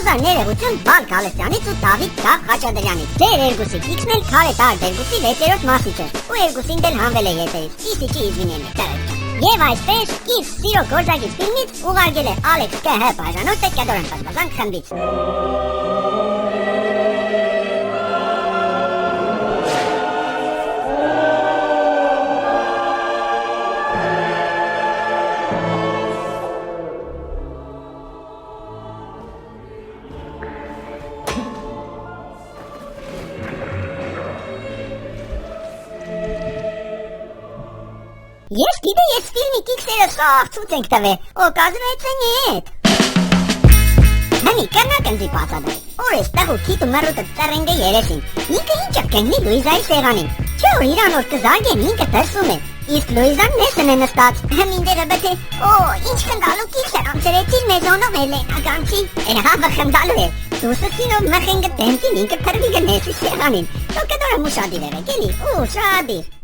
Հազար ներողություն Վալ Գալստյանից ու Դավիթ Խաչատրյանից։ Ձեր երկուսի X-ն էլ քարե տար երկուսի 6-րդ մասից է։ Ու երկուսին դել հանվել է եթերից։ Իսիչի իզվինենք տարածք։ Եվ այսպես X սիրո գործակից ֆիլմից ուղարկել է Ալեքս ԿՀ բաժանորդը կետորեն պատմական խմբից։ Ես գիտե ես ֆիլմի կիքսերը սաղ ցույց ենք տվել, օկազվեցեն ետ։ Հանի կրնակն ձի պացադը, օրես տաղու քիտ ու մռուտը ծռենգը երեսին, ինքը ինչ կգնի Լուիզայի սեղանին, չէ որ իրանոր կզարգեն ինքը տեսում է, իսկ Լուիզան նեսն է նստած, հմինդերը բթե, ինչ խնդալու կիքսեր ամցերեցին մեզոնով էլեն ագանցի, հավը խնդալու է, դուսսինով մխենգը տենքին ինքը թրվիգը նեսի սեղանին, տո կդորը մուշադիր է վեկելի, շադիր։